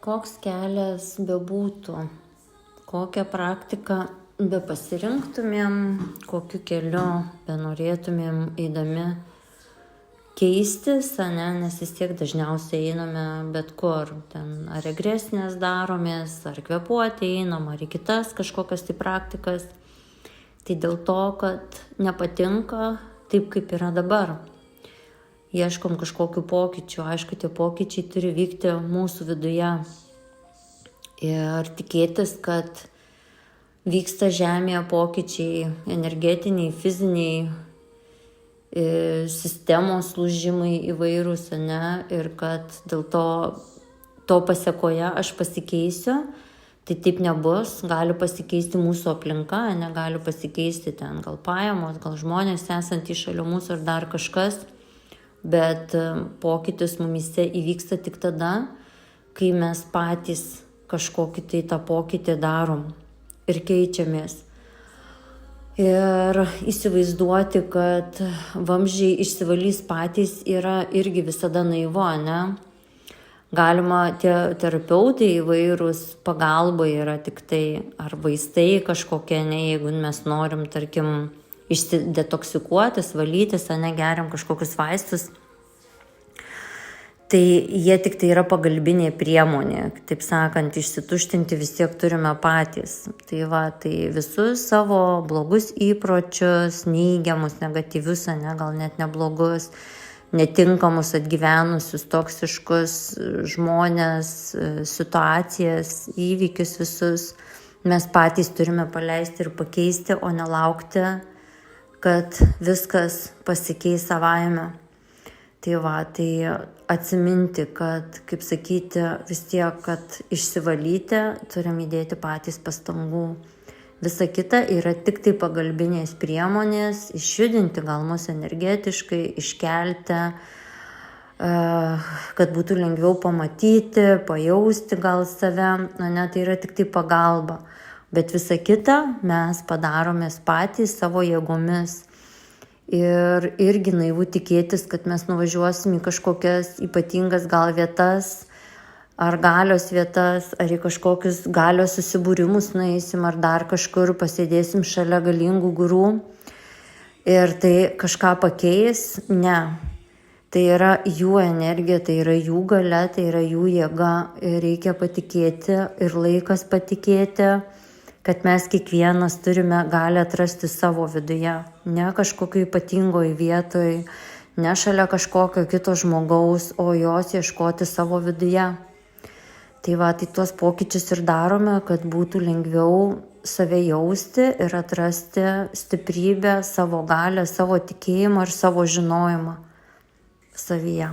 Koks kelias bebūtų, kokią praktiką bepasirinktumėm, kokiu keliu benorėtumėm eidami keistis, nes vis tiek dažniausiai einame bet kur, ten ar regresinės daromės, ar kvėpuoti einam, ar į kitas kažkokias tai praktikas. Tai dėl to, kad nepatinka taip, kaip yra dabar. Ieškom kažkokių pokyčių, aišku, tie pokyčiai turi vykti mūsų viduje. Ir tikėtis, kad vyksta žemėje pokyčiai energetiniai, fiziniai, sistemos lūžimai įvairūs, ir kad dėl to pasėkoje aš pasikeisiu, tai taip nebus, gali pasikeisti mūsų aplinka, gali pasikeisti ten gal pajamos, gal žmonės esantys šalia mūsų ar dar kažkas, bet pokytis mumyse įvyksta tik tada, kai mes patys kažkokį tai tą pokytį darom ir keičiamės. Ir įsivaizduoti, kad vamzdžiai išsivalys patys yra irgi visada naivu, Galima, tie terapeutai įvairūs pagalba yra tik tai, ar vaistai kažkokie, jeigu mes norim, tarkim, išsidetoksikuotis, valytis, geriam kažkokius vaistus, tai jie tik tai yra pagalbinė priemonė, taip sakant, išsituštinti vis tiek turime patys. Tai visus savo blogus įpročius, neigiamus, negatyvius, gal net neblogus, netinkamus, atgyvenusius, toksiškus žmonės, situacijas, įvykius visus, mes patys turime paleisti ir pakeisti, o nelaukti, kad viskas pasikeis savaime. Tai atsiminti, kad, kaip sakyti, vis tiek, kad išsivalyti, turim įdėti patys pastangų. Visa kita yra tik tai pagalbinės priemonės, išjudinti gal mus energetiškai, iškelti, kad būtų lengviau pamatyti, pajausti gal save, tai yra tik tai pagalba. Bet visa kita mes padaromės patys savo jėgomis. Ir irgi naivu tikėtis, kad mes nuvažiuosim į kažkokias ypatingas gal vietas, ar galios vietas, ar į kažkokius galios susibūrimus nueisim, ar dar kažkur pasėdėsim šalia galingų gurų. Ir tai kažką pakeis? Ne. Tai yra jų energija, tai yra jų galia, tai yra jų jėga. Ir reikia patikėti ir laikas patikėti, kad mes kiekvienas turime gali atrasti savo viduje, ne kažkokio ypatingoje vietoje, ne šalia kažkokio kito žmogaus, o jos ieškoti savo viduje. Tai tuos pokyčius ir darome, kad būtų lengviau save jausti ir atrasti stiprybę, savo galią, savo tikėjimą ir savo žinojimą savyje.